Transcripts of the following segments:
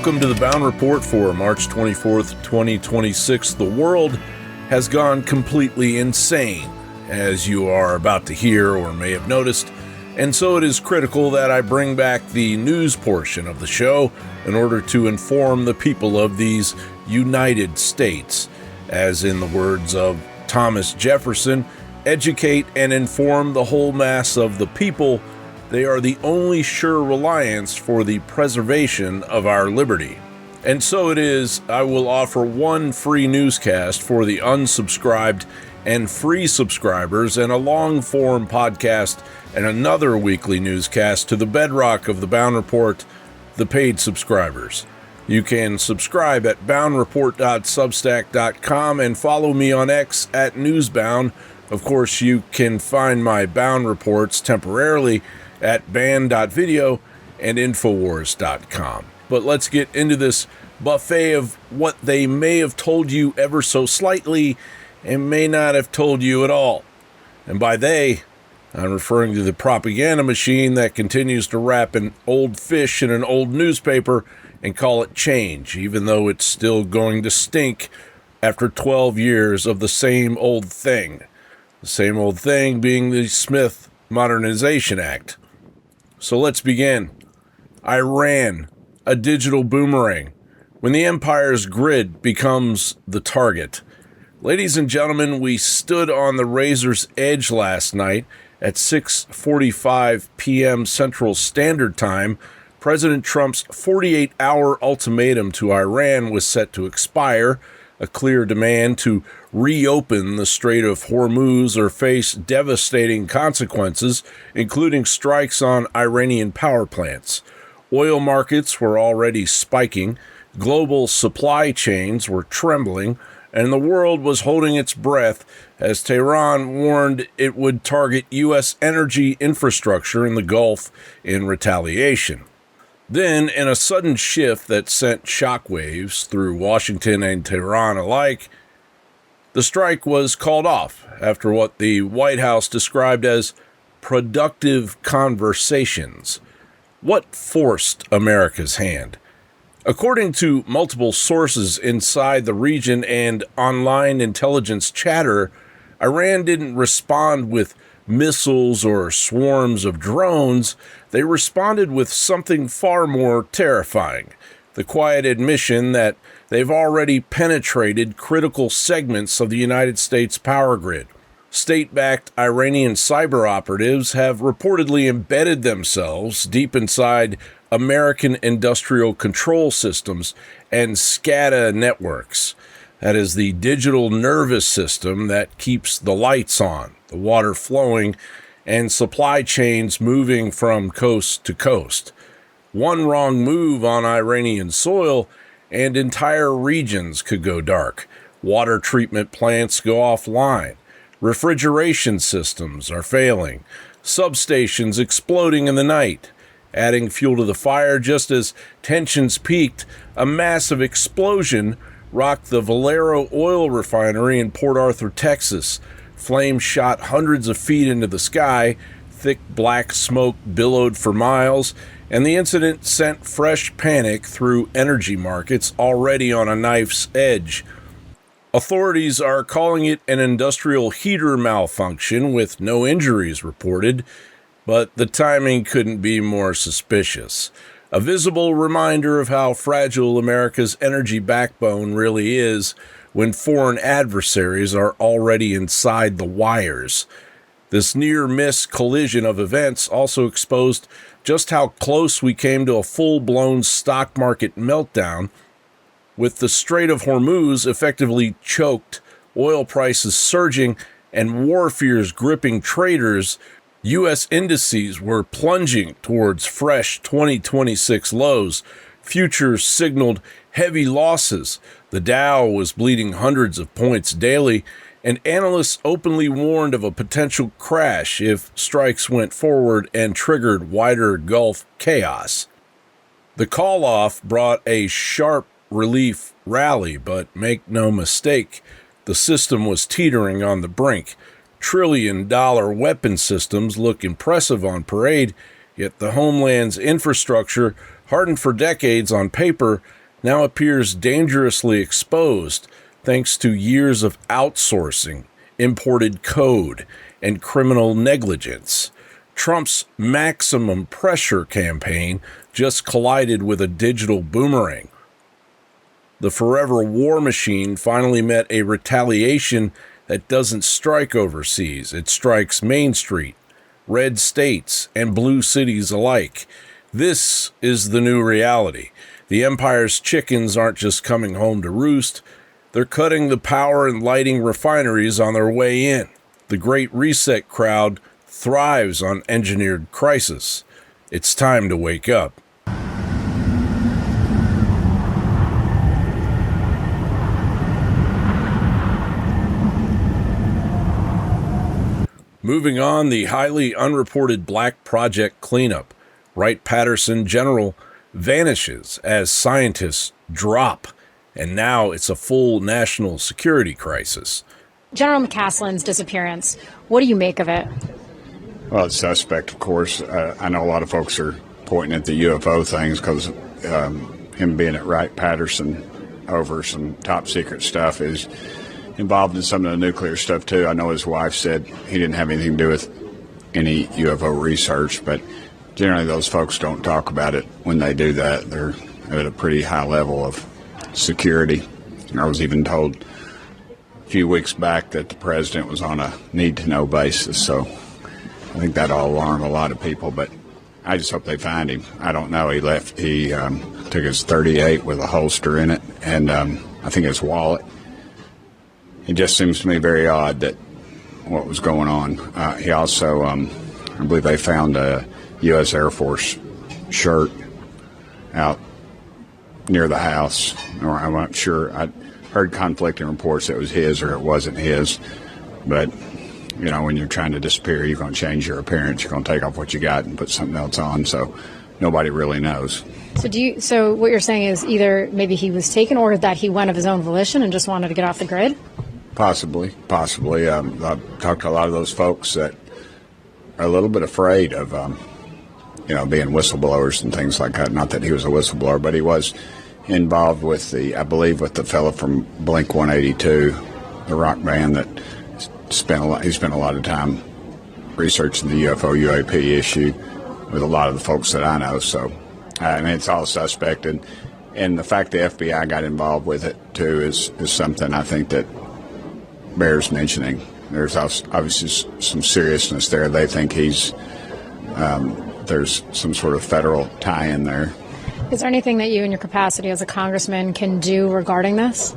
Welcome to the Bowne Report for March 24th, 2026. The world has gone completely insane, as you are about to hear or may have noticed, and so it is critical that I bring back the news portion of the show in order to inform the people of these United States. As in the words of Thomas Jefferson, educate and inform the whole mass of the people. They are the only sure reliance for the preservation of our liberty. And so it is, I will offer one free newscast for the unsubscribed and free subscribers, and a long-form podcast and another weekly newscast to the bedrock of the Bowne Report, the paid subscribers. You can subscribe at bownereport.substack.com and follow me on X at Newsbound. Of course, you can find my Bowne Reports temporarily at ban.video and infowars.com. But let's get into this buffet of what they may have told you ever so slightly and may not have told you at all. And by they, I'm referring to the propaganda machine that continues to wrap an old fish in an old newspaper and call it change, even though it's still going to stink after 12 years of the same old thing. The same old thing being the Smith Modernization Act. So let's begin. Iran, a digital boomerang. When the empire's grid becomes the target. Ladies and gentlemen, we stood on the razor's edge last night at 6:45 p.m. Central Standard Time. President Trump's 48-hour ultimatum to Iran was set to expire, a clear demand to reopen the Strait of Hormuz or face devastating consequences, including strikes on Iranian power plants. Oil markets were already spiking, global supply chains were trembling, and the world was holding its breath as Tehran warned it would target U.S. energy infrastructure in the Gulf in retaliation. Then, in a sudden shift that sent shockwaves through Washington and Tehran alike, the strike was called off after what the White House described as productive conversations. What forced America's hand? According to multiple sources inside the region and online intelligence chatter, Iran didn't respond with missiles or swarms of drones. They responded with something far more terrifying, the quiet admission that they've already penetrated critical segments of the United States power grid. State-backed Iranian cyber operatives have reportedly embedded themselves deep inside American industrial control systems and SCADA networks. That is the digital nervous system that keeps the lights on, the water flowing, and supply chains moving from coast to coast. One wrong move on Iranian soil, and entire regions could go dark. Water treatment plants go offline. Refrigeration systems are failing. Substations exploding in the night. Adding fuel to the fire just as tensions peaked, a massive explosion rocked the Valero oil refinery in Port Arthur, Texas. Flames shot hundreds of feet into the sky, thick black smoke billowed for miles, and the incident sent fresh panic through energy markets already on a knife's edge. Authorities are calling it an industrial heater malfunction with no injuries reported, but the timing couldn't be more suspicious. A visible reminder of how fragile America's energy backbone really is when foreign adversaries are already inside the wires. This near-miss collision of events also exposed just how close we came to a full-blown stock market meltdown, with the Strait of Hormuz effectively choked, oil prices surging, and war fears gripping traders. U.S. indices were plunging towards fresh 2026 lows. Futures signaled heavy losses. The Dow was bleeding hundreds of points daily, and analysts openly warned of a potential crash if strikes went forward and triggered wider Gulf chaos. The call-off brought a sharp relief rally, but make no mistake, the system was teetering on the brink. trillion-dollar weapon systems look impressive on parade, yet the homeland's infrastructure, hardened for decades on paper, now appears dangerously exposed thanks to years of outsourcing, imported code, and criminal negligence. Trump's maximum pressure campaign just collided with a digital boomerang. The forever war machine finally met a retaliation that doesn't strike overseas. It strikes Main Street, red states, and blue cities alike. This is the new reality. The empire's chickens aren't just coming home to roost. They're cutting the power and lighting refineries on their way in. The Great Reset crowd thrives on engineered crisis. It's time to wake up. Moving on, the highly unreported Black Project cleanup. Wright-Patterson General vanishes as scientists drop, and now it's a full national security crisis. General McCaslin's disappearance, what do you make of it? Well, it's suspect, of course. I know a lot of folks are pointing at the UFO things because him being at Wright-Patterson over some top secret stuff is involved in some of the nuclear stuff too. I know his wife said he didn't have anything to do with any UFO research, but generally those folks don't talk about it when they do that. They're at a pretty high level of security. I was even told a few weeks back that the president was on a need-to-know basis, so I think that'll alarm a lot of people, but I just hope they find him. I don't know. He left. He took his .38 with a holster in it, and I think his wallet. It just seems to me very odd that what was going on. He also, I believe they found a U.S. Air Force shirt out near the house. Or I'm not sure. I heard conflicting reports that it was his or it wasn't his. But, you know, when you're trying to disappear, you're going to change your appearance. You're going to take off what you got and put something else on. So nobody really knows. So what you're saying is either maybe he was taken or that he went of his own volition and just wanted to get off the grid? Possibly. I've talked to a lot of those folks that are a little bit afraid of, being whistleblowers and things like that. Not that he was a whistleblower, but he was involved with with the fellow from Blink-182, the rock band that he spent a lot of time researching the UFO UAP issue with a lot of the folks that I know. So, it's all suspect, and the fact the FBI got involved with it too is something I think that bears mentioning. There's obviously some seriousness there. They think there's some sort of federal tie in there. Is there anything that you in your capacity as a congressman can do regarding this?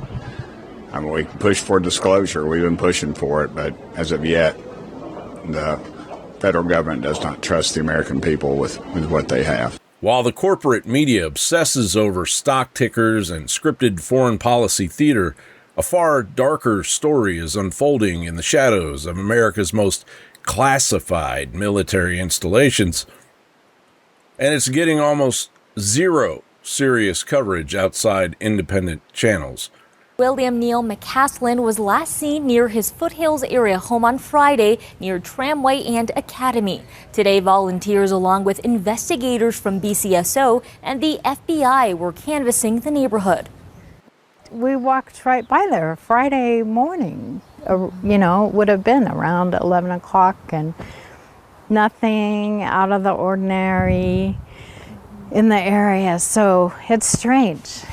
We can push for disclosure. We've been pushing for it, but as of yet, the federal government does not trust the American people with what they have. While the corporate media obsesses over stock tickers and scripted foreign policy theater, a far darker story is unfolding in the shadows of America's most classified military installations, and it's getting almost zero serious coverage outside independent channels. William Neal McCaslin was last seen near his Foothills area home on Friday near Tramway and Academy. Today, volunteers along with investigators from BCSO and the FBI were canvassing the neighborhood. We walked right by there Friday morning, would have been around 11 o'clock, and nothing out of the ordinary in the area, so it's strange.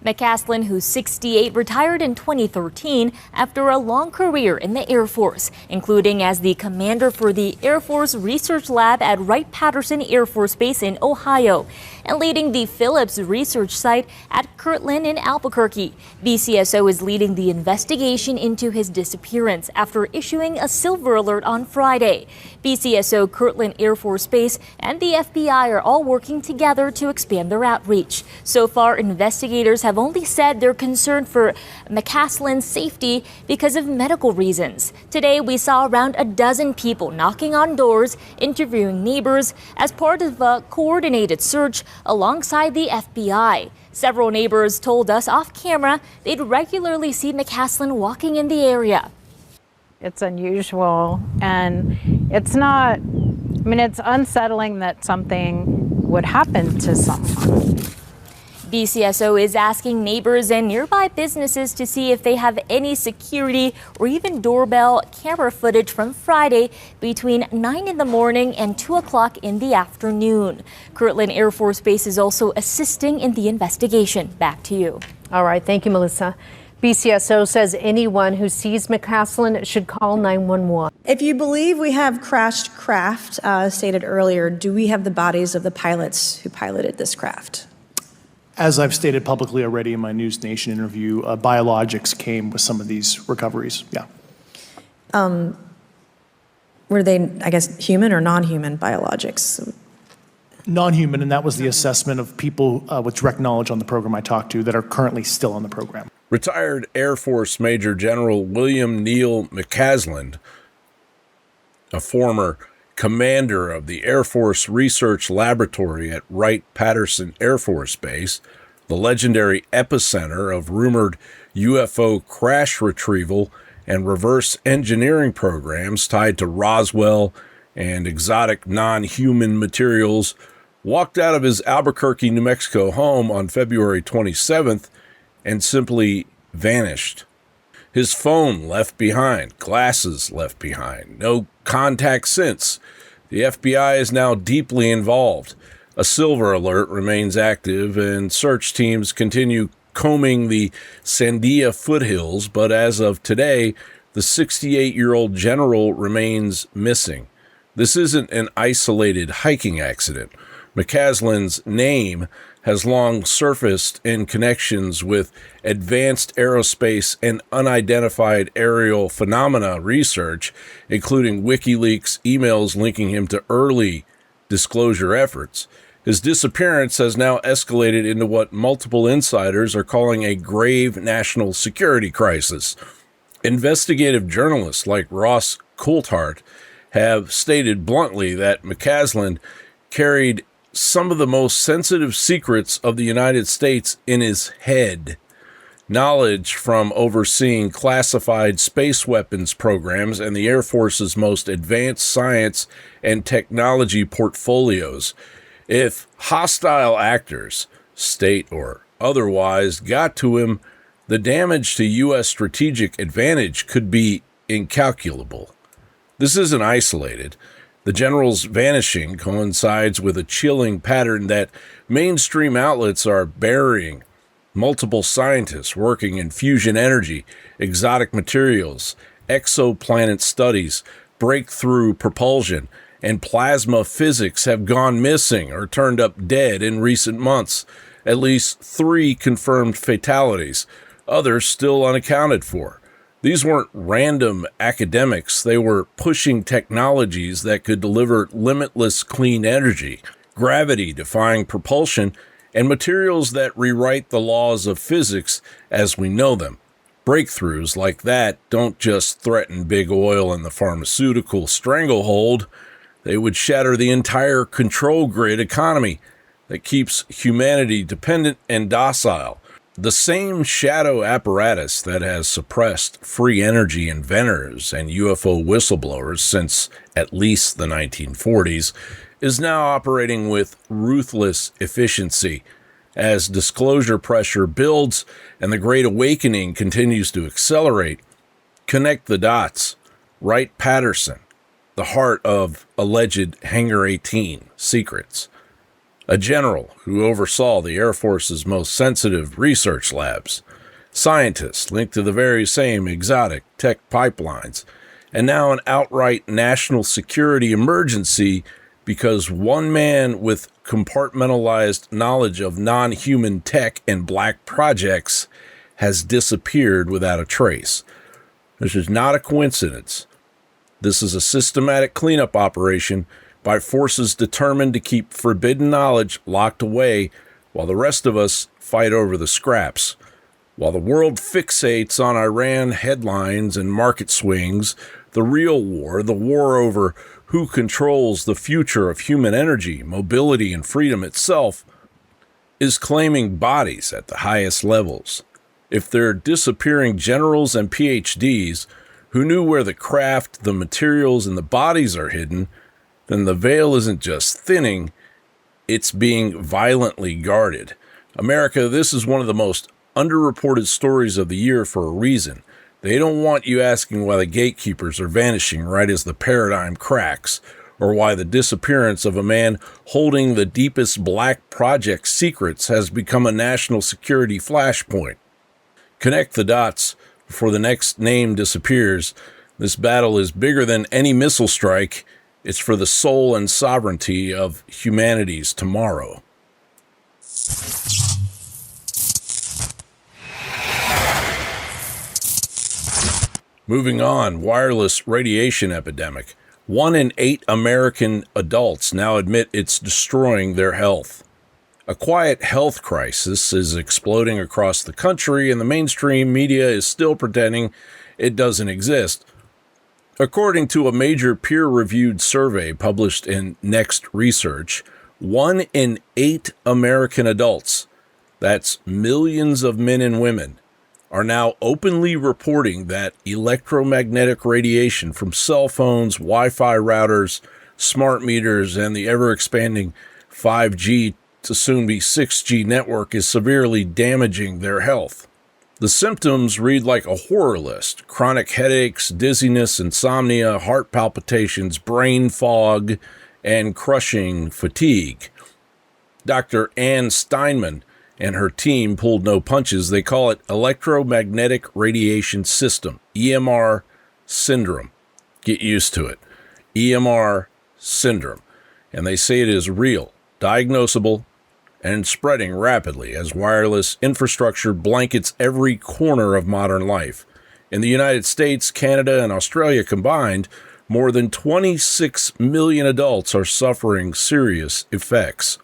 McCaslin, who's 68, retired in 2013 after a long career in the Air Force, including as the commander for the Air Force Research Lab at Wright-Patterson Air Force Base in Ohio and leading the Phillips Research Site at Kirtland in Albuquerque. BCSO is leading the investigation into his disappearance after issuing a silver alert on Friday. BCSO, Kirtland Air Force Base, and the FBI are all working together to expand their outreach. So far, investigators have only said they're concerned for McCaslin's safety because of medical reasons. Today, we saw around a dozen people knocking on doors, interviewing neighbors as part of a coordinated search alongside the FBI. Several neighbors told us off camera they'd regularly see McCaslin walking in the area. It's unusual, and it's unsettling that something would happen to someone. BCSO is asking neighbors and nearby businesses to see if they have any security or even doorbell camera footage from Friday between 9 in the morning and 2 o'clock in the afternoon. Kirtland Air Force Base is also assisting in the investigation. Back to you. All right. Thank you, Melissa. BCSO says anyone who sees McCaslin should call 911. If you believe we have crashed craft, stated earlier, do we have the bodies of the pilots who piloted this craft? As I've stated publicly already in my News Nation interview, biologics came with some of these recoveries. Yeah. Were they, I guess, human or non-human biologics? Non-human, and that was the assessment of people with direct knowledge on the program I talked to that are currently still on the program. Retired Air Force Major General William Neal McCaslin, a former commander of the Air Force Research Laboratory at Wright-Patterson Air Force Base, the legendary epicenter of rumored UFO crash retrieval and reverse engineering programs tied to Roswell and exotic non-human materials, walked out of his Albuquerque, New Mexico home on February 27th and simply vanished. His phone left behind, glasses left behind, no contact since. The FBI is now deeply involved. A silver alert remains active, and search teams continue combing the Sandia foothills, but as of today, the 68-year-old general remains missing. This isn't an isolated hiking accident. McCaslin's name has long surfaced in connections with advanced aerospace and unidentified aerial phenomena research, including WikiLeaks emails linking him to early disclosure efforts. His disappearance has now escalated into what multiple insiders are calling a grave national security crisis. Investigative journalists like Ross Coulthart have stated bluntly that McCaslin carried some of the most sensitive secrets of the United States in his head. Knowledge from overseeing classified space weapons programs and the Air Force's most advanced science and technology portfolios. If hostile actors, state or otherwise, got to him, the damage to U.S. strategic advantage could be incalculable. This isn't isolated. The general's vanishing coincides with a chilling pattern that mainstream outlets are burying. Multiple scientists working in fusion energy, exotic materials, exoplanet studies, breakthrough propulsion, and plasma physics have gone missing or turned up dead in recent months. At least 3 confirmed fatalities, others still unaccounted for. These weren't random academics. They were pushing technologies that could deliver limitless clean energy, gravity-defying propulsion, and materials that rewrite the laws of physics as we know them. Breakthroughs like that don't just threaten big oil and the pharmaceutical stranglehold. They would shatter the entire control grid economy that keeps humanity dependent and docile. The same shadow apparatus that has suppressed free energy inventors and UFO whistleblowers since at least the 1940s is now operating with ruthless efficiency. As disclosure pressure builds and the Great Awakening continues to accelerate, connect the dots. Wright-Patterson, the heart of alleged Hangar 18 secrets. A general who oversaw the Air Force's most sensitive research labs, scientists linked to the very same exotic tech pipelines, and now an outright national security emergency because one man with compartmentalized knowledge of non-human tech and black projects has disappeared without a trace. This is not a coincidence. This is a systematic cleanup operation by forces determined to keep forbidden knowledge locked away while the rest of us fight over the scraps. While the world fixates on Iran headlines and market swings, the real war, the war over who controls the future of human energy, mobility, and freedom itself, is claiming bodies at the highest levels. If they're disappearing generals and PhDs who knew where the craft, the materials, and the bodies are hidden, then the veil isn't just thinning, it's being violently guarded. America, this is one of the most underreported stories of the year for a reason. They don't want you asking why the gatekeepers are vanishing right as the paradigm cracks, or why the disappearance of a man holding the deepest black project secrets has become a national security flashpoint. Connect the dots before the next name disappears. This battle is bigger than any missile strike. It's for the soul and sovereignty of humanity's tomorrow. Moving on, wireless radiation epidemic. 1 in 8 American adults now admit it's destroying their health. A quiet health crisis is exploding across the country, and the mainstream media is still pretending it doesn't exist. According to a major peer-reviewed survey published in Next Research, 1 in 8 American adults, that's millions of men and women, are now openly reporting that electromagnetic radiation from cell phones, Wi-Fi routers, smart meters, and the ever-expanding 5G to soon-be 6G network is severely damaging their health. The symptoms read like a horror list: chronic headaches, dizziness, insomnia, heart palpitations, brain fog, and crushing fatigue. Dr. Ann Steinman and her team pulled no punches. They call it electromagnetic radiation system, EMR syndrome. Get used to it. EMR syndrome. And they say it is real, diagnosable, and spreading rapidly as wireless infrastructure blankets every corner of modern life. In the United States, Canada, and Australia combined, more than 26 million adults are suffering serious effects.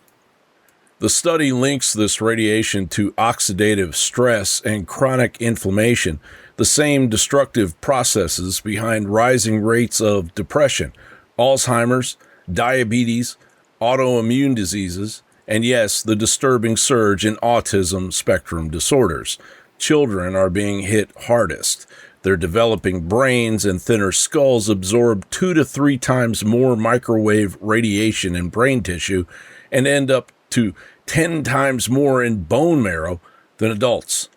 The study links this radiation to oxidative stress and chronic inflammation, the same destructive processes behind rising rates of depression, Alzheimer's, diabetes, autoimmune diseases, and yes, the disturbing surge in autism spectrum disorders. Children are being hit hardest. Their developing brains and thinner skulls absorb 2 to 3 times more microwave radiation in brain tissue and end up to 10 times more in bone marrow than adults.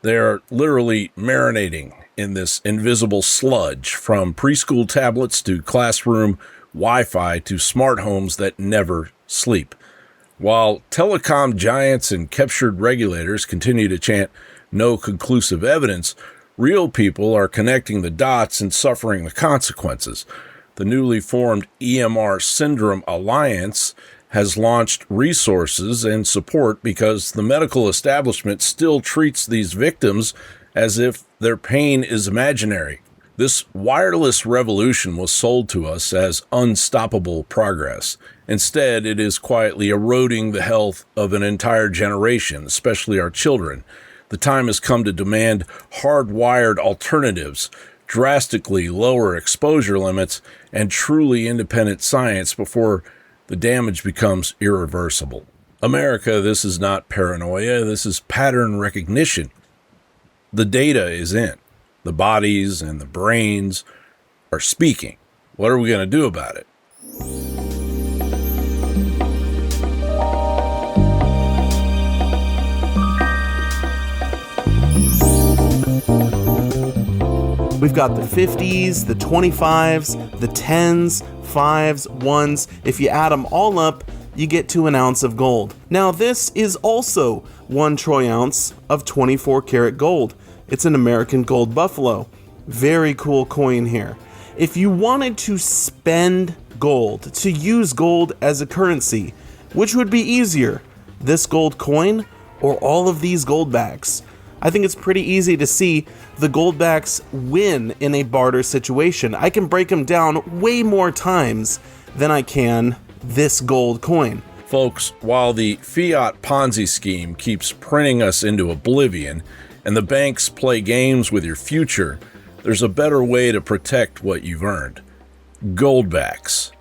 They are literally marinating in this invisible sludge, from preschool tablets to classroom Wi-Fi to smart homes that never sleep. While telecom giants and captured regulators continue to chant no conclusive evidence, real people are connecting the dots and suffering the consequences. The newly formed EMR Syndrome Alliance has launched resources and support because the medical establishment still treats these victims as if their pain is imaginary. This wireless revolution was sold to us as unstoppable progress. Instead, it is quietly eroding the health of an entire generation, especially our children. The time has come to demand hardwired alternatives, drastically lower exposure limits, and truly independent science before the damage becomes irreversible. America, this is not paranoia, this is pattern recognition. The data is in. The bodies and the brains are speaking. What are we going to do about it? We've got the 50s, the 25s, the 10s, 5s, 1s. If you add them all up, you get to an ounce of gold. Now, this is also 1 troy ounce of 24 karat gold. It's an American gold buffalo. Very cool coin here. If you wanted to spend gold, to use gold as a currency, which would be easier, this gold coin or all of these gold backs? I think it's pretty easy to see the gold backs win in a barter situation. I can break them down way more times than I can this gold coin. Folks, while the fiat Ponzi scheme keeps printing us into oblivion and the banks play games with your future, there's a better way to protect what you've earned. Goldbacks.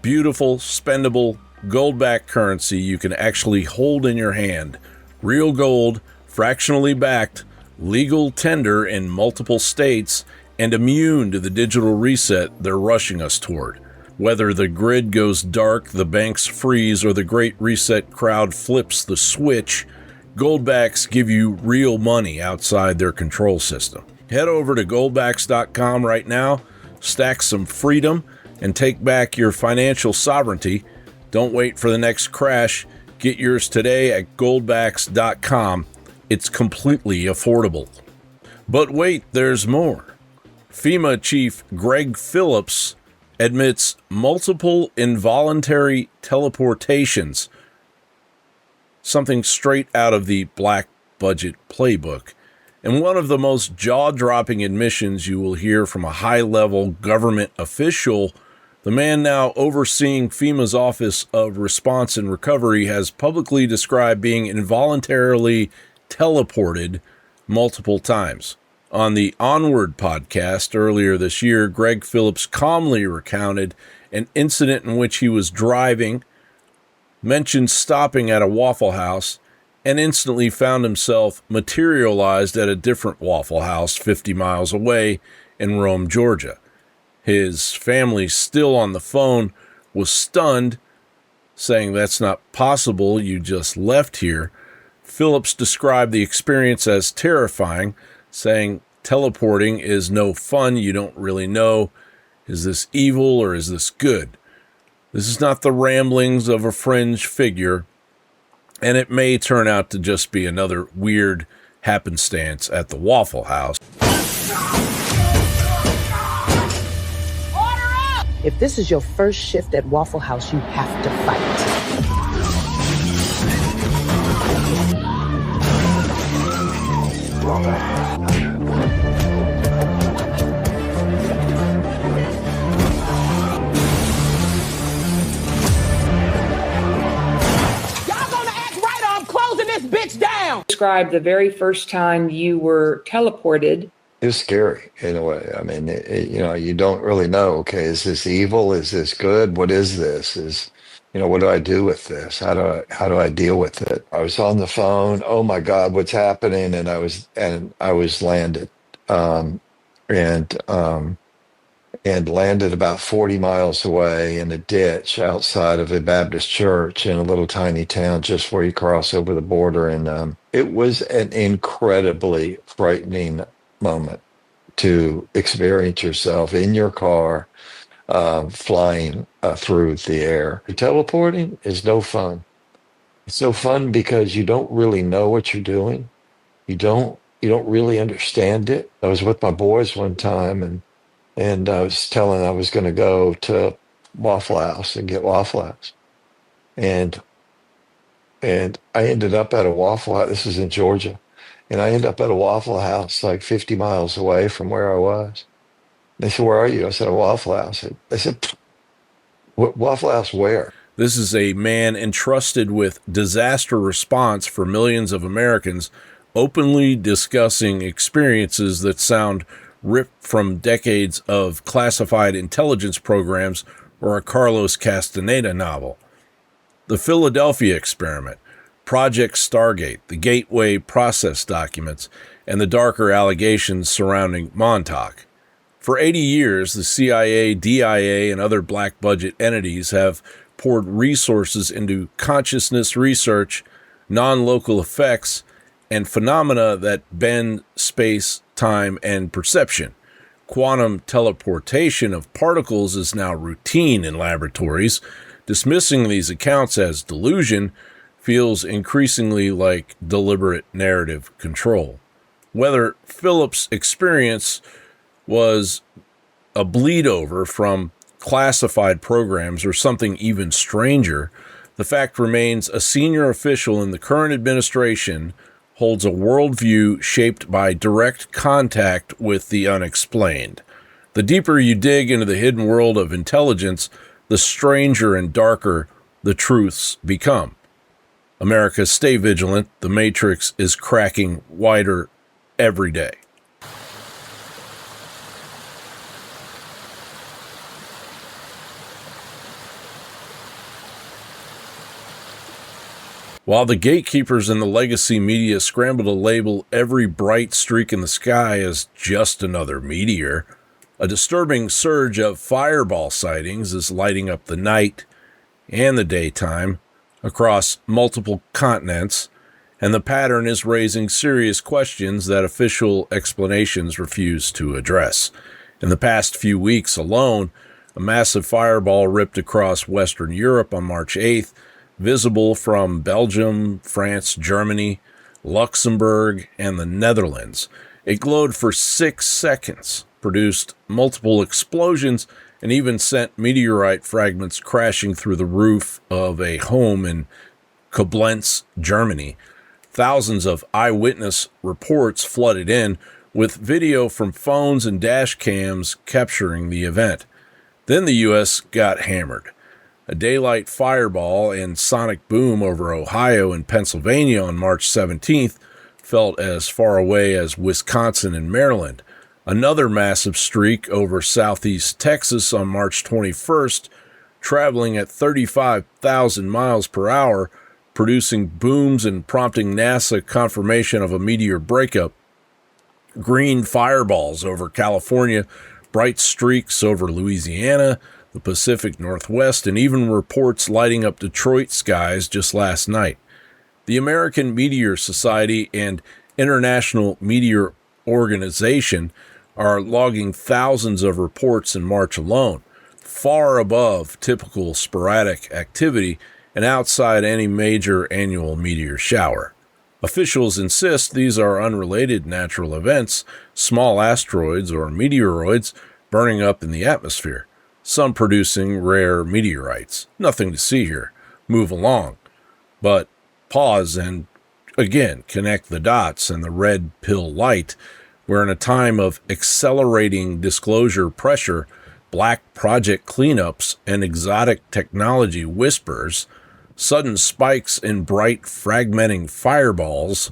Beautiful, spendable, gold-backed currency you can actually hold in your hand. Real gold, fractionally backed, legal tender in multiple states, and immune to the digital reset they're rushing us toward. Whether the grid goes dark, the banks freeze, or the Great Reset crowd flips the switch, Goldbacks give you real money outside their control system. Head over to goldbacks.com right now, stack some freedom, and take back your financial sovereignty. Don't wait for the next crash. Get yours today at goldbacks.com. It's completely affordable. But wait, there's more. FEMA Chief Greg Phillips admits multiple involuntary teleportations, something straight out of the Black Budget playbook, and one of the most jaw-dropping admissions you will hear from a high-level government official. The man now overseeing FEMA's Office of Response and Recovery has publicly described being involuntarily teleported multiple times. On the Onward podcast earlier this year, Greg Phillips calmly recounted an incident in which he was driving, mentioned stopping at a Waffle House, and instantly found himself materialized at a different Waffle House 50 miles away in Rome, Georgia. His family, still on the phone, was stunned, saying that's not possible, you just left here. Phillips described the experience as terrifying, saying teleporting is no fun. You don't really know, is this evil or is this good? This is not the ramblings of a fringe figure, and it may turn out to just be another weird happenstance at the Waffle House. If this is your first shift at Waffle House, you have to fight. Describe the very first time you were teleported. It was scary in a way. I mean, you don't really know. Okay, is this evil? Is this good? What is this? What do I do with this? How do I deal with it? I was on the phone. Oh my God, what's happening? And I was landed, and landed about 40 miles away in a ditch outside of a Baptist church in a little tiny town just where you cross over the border. And it was an incredibly frightening moment to experience yourself in your car flying through the air. Teleporting is no fun. It's no fun because you don't really know what you're doing. You don't really understand it. I was with my boys one time, and I was telling I was going to go to Waffle House and get Waffle House. And I ended up at a Waffle House. This is in Georgia. And I ended up at a Waffle House like 50 miles away from where I was. They said, "Where are you?" I said, "A Waffle House." They said, "Waffle House where?" This is a man entrusted with disaster response for millions of Americans, openly discussing experiences that sound ripped from decades of classified intelligence programs or a Carlos Castaneda novel. The Philadelphia Experiment, Project Stargate, the Gateway Process documents, and the darker allegations surrounding Montauk. For 80 years, the CIA, DIA, and other black budget entities have poured resources into consciousness research, non-local effects, and phenomena that bend space, time, and perception. Quantum teleportation of particles is now routine in laboratories. Dismissing these accounts as delusion feels increasingly like deliberate narrative control. Whether Phillips' experience was a bleed over from classified programs or something even stranger, the fact remains a senior official in the current administration holds a worldview shaped by direct contact with the unexplained. The deeper you dig into the hidden world of intelligence, the stranger and darker the truths become. America, stay vigilant. The Matrix is cracking wider every day. While the gatekeepers and the legacy media scramble to label every bright streak in the sky as just another meteor, A disturbing surge of fireball sightings is lighting up the night and the daytime across multiple continents, and the pattern is raising serious questions that official explanations refuse to address. In the past few weeks alone, a massive fireball ripped across Western Europe on March 8th, visible from Belgium, France, Germany, Luxembourg, and the Netherlands. It glowed for 6 seconds, produced multiple explosions, and even sent meteorite fragments crashing through the roof of a home in Koblenz, Germany. Thousands of eyewitness reports flooded in, with video from phones and dash cams capturing the event. Then the U.S. got hammered. A daylight fireball and sonic boom over Ohio and Pennsylvania on March 17th felt as far away as Wisconsin and Maryland. Another massive streak over southeast Texas on March 21st, traveling at 35,000 miles per hour, producing booms and prompting NASA confirmation of a meteor breakup. Green fireballs over California, bright streaks over Louisiana, the Pacific Northwest, and even reports lighting up Detroit skies just last night. The American Meteor Society and International Meteor Organization are logging thousands of reports in March alone, far above typical sporadic activity and outside any major annual meteor shower. Officials insist these are unrelated natural events, small asteroids or meteoroids burning up in the atmosphere, some producing rare meteorites. Nothing to see here. Move along. But pause and, again, connect the dots and the red pill light. We're in a time of accelerating disclosure pressure, black project cleanups, and exotic technology whispers, sudden spikes in bright fragmenting fireballs,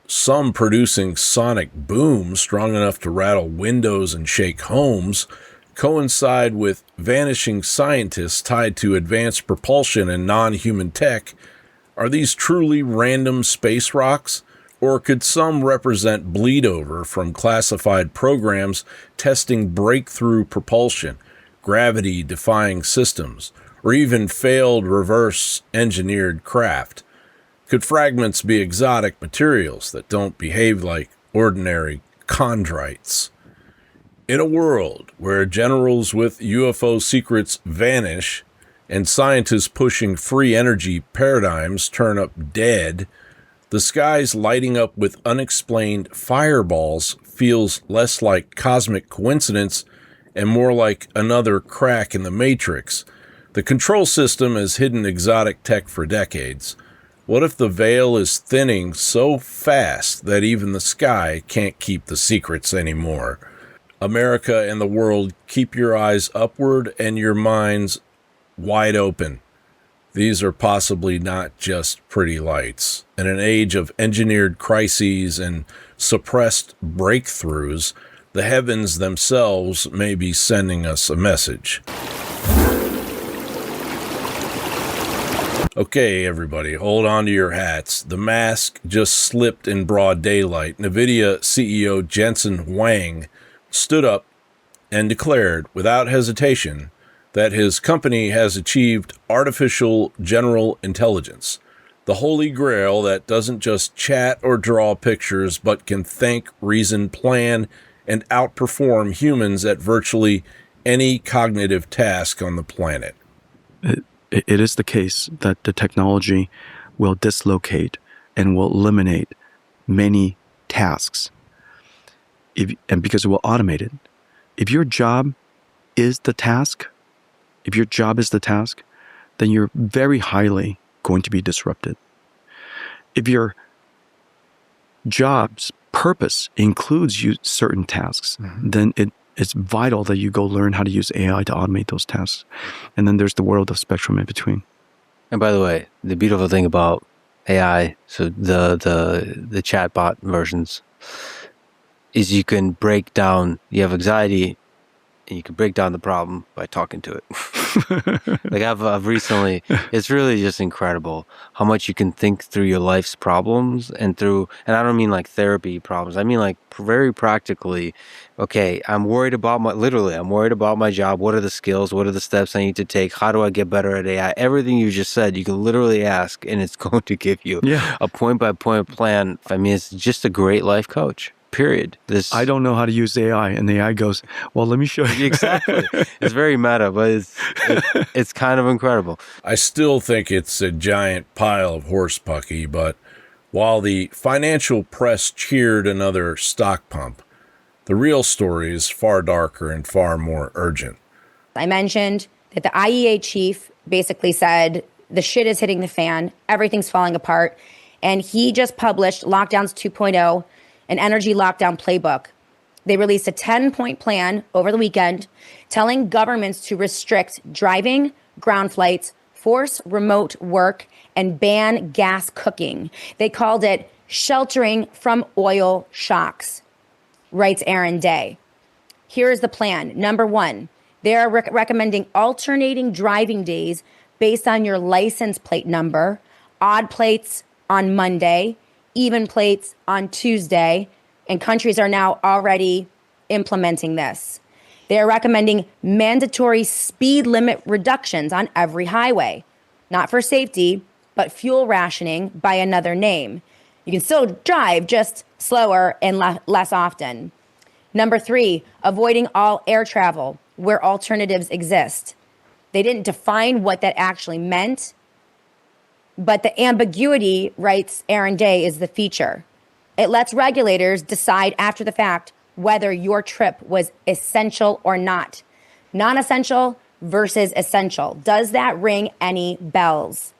some producing sonic booms strong enough to rattle windows and shake homes, coincide with vanishing scientists tied to advanced propulsion and non-human tech. Are these truly random space rocks? Or could some represent bleed over from classified programs testing breakthrough propulsion, gravity-defying systems, or even failed reverse-engineered craft? Could fragments be exotic materials that don't behave like ordinary chondrites? In a world where generals with UFO secrets vanish and scientists pushing free energy paradigms turn up dead, the skies lighting up with unexplained fireballs feels less like cosmic coincidence and more like another crack in the matrix. The control system has hidden exotic tech for decades. What if the veil is thinning so fast that even the sky can't keep the secrets anymore? America and the world, keep your eyes upward and your minds wide open. These are possibly not just pretty lights. In an age of engineered crises and suppressed breakthroughs, the heavens themselves may be sending us a message. Okay, everybody, hold on to your hats. The mask just slipped in broad daylight. NVIDIA CEO Jensen Huang stood up and declared without hesitation that his company has achieved artificial general intelligence, the holy grail that doesn't just chat or draw pictures, but can think, reason, plan, and outperform humans at virtually any cognitive task on the planet. It is the case that the technology will dislocate and will eliminate many tasks, and because it will automate it. If your job is the task, then you're very highly going to be disrupted. If your job's purpose includes certain tasks, then it's vital that you go learn how to use AI to automate those tasks. And then there's the world of spectrum in between. And by the way, the beautiful thing about AI, so the chatbot versions, is you can break down, you have anxiety and you can break down the problem by talking to it. Like I've recently, it's really just incredible how much you can think through your life's problems and I don't mean like therapy problems. I mean like very practically, okay, I'm worried about my job. What are the skills? What are the steps I need to take? How do I get better at AI? Everything you just said, you can literally ask and it's going to give you a point by point plan. I mean, it's just a great life coach. Period. I don't know how to use AI, and the AI goes, well, let me show you. Exactly. It's very meta, but it's kind of incredible. I still think it's a giant pile of horse pucky, but while the financial press cheered another stock pump, the real story is far darker and far more urgent. I mentioned that the IEA chief basically said the shit is hitting the fan, everything's falling apart, and he just published Lockdowns 2.0, an energy lockdown playbook. They released a 10-point plan over the weekend telling governments to restrict driving, ground flights, force remote work, and ban gas cooking. They called it sheltering from oil shocks, writes Aaron Day. Here's the plan. Number one, they are recommending alternating driving days based on your license plate number, odd plates on Monday, even plates on Tuesday, and countries are now already implementing this. They are recommending mandatory speed limit reductions on every highway, not for safety, but fuel rationing by another name. You can still drive, just slower and less often. Number three, avoiding all air travel where alternatives exist. They didn't define what that actually meant, but the ambiguity, writes Aaron Day, is the feature. It lets regulators decide after the fact whether your trip was essential or not. Non-essential versus essential. Does that ring any bells?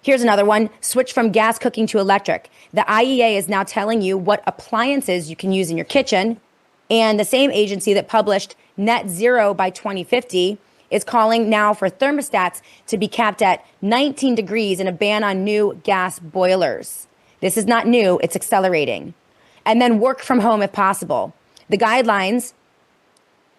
Here's another one. Switch from gas cooking to electric. The IEA is now telling you what appliances you can use in your kitchen, and the same agency that published net zero by 2050 is calling now for thermostats to be capped at 19 degrees and a ban on new gas boilers. This is not new, it's accelerating. And then work from home if possible. The guidelines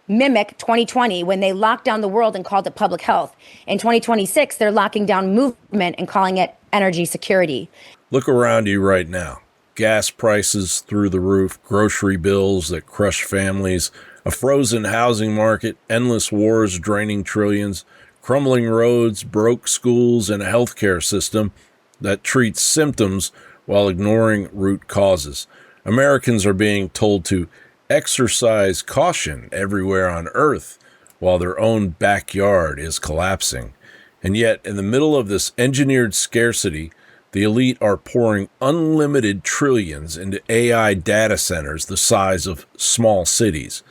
mimic 2020 when they locked down the world and called it public health. In 2026, they're locking down movement and calling it energy security. Look around you right now. Gas prices through the roof, grocery bills that crush families, a frozen housing market, endless wars draining trillions, crumbling roads, broke schools, and a healthcare system that treats symptoms while ignoring root causes. Americans are being told to exercise caution everywhere on Earth while their own backyard is collapsing. And yet, in the middle of this engineered scarcity, the elite are pouring unlimited trillions into AI data centers the size of small cities.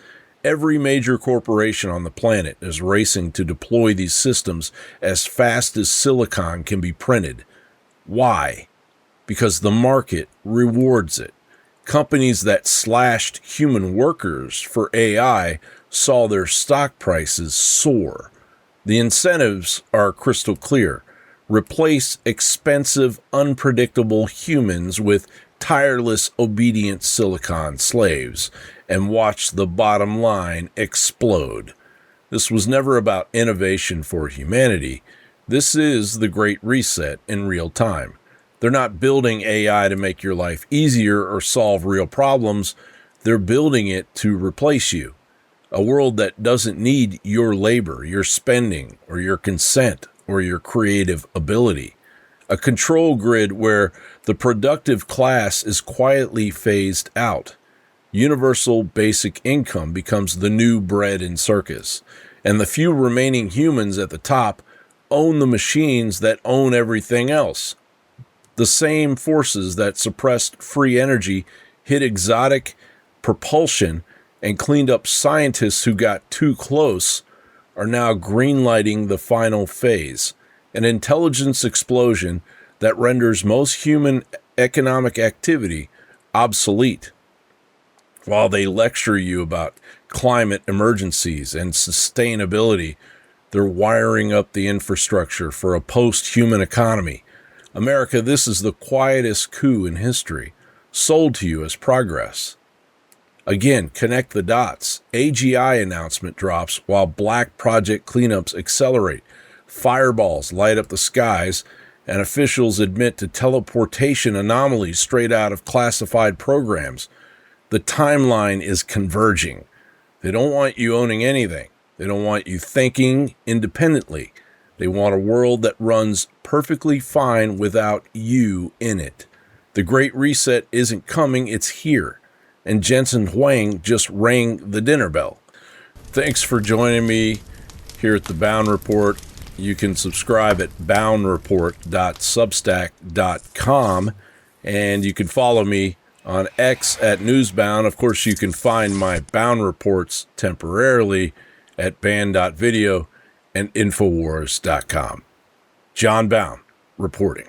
Every major corporation on the planet is racing to deploy these systems as fast as silicon can be printed. Why? Because the market rewards it. Companies that slashed human workers for AI saw their stock prices soar. The incentives are crystal clear. Replace expensive, unpredictable humans with tireless, obedient silicon slaves, and watch the bottom line explode. This was never about innovation for humanity. This is the Great Reset in real time. They're not building AI to make your life easier or solve real problems. They're building it to replace you. A world that doesn't need your labor, your spending, or your consent, or your creative ability. A control grid where the productive class is quietly phased out. Universal basic income becomes the new bread and circus, and the few remaining humans at the top own the machines that own everything else. The same forces that suppressed free energy hit exotic propulsion and cleaned up scientists who got too close are now greenlighting the final phase, an intelligence explosion that renders most human economic activity obsolete. While they lecture you about climate emergencies and sustainability, they're wiring up the infrastructure for a post-human economy. America, this is the quietest coup in history, sold to you as progress. Again, connect the dots. AGI announcement drops while black project cleanups accelerate. Fireballs light up the skies, and officials admit to teleportation anomalies straight out of classified programs. The timeline is converging. They don't want you owning anything. They don't want you thinking independently. They want a world that runs perfectly fine without you in it. The Great Reset isn't coming, it's here. And Jensen Huang just rang the dinner bell. Thanks for joining me here at the Bowne Report. You can subscribe at bownereport.substack.com, and you can follow me on X at Newsbound. Of course, you can find my Bowne reports temporarily at band.video and infowars.com. John Bowne reporting.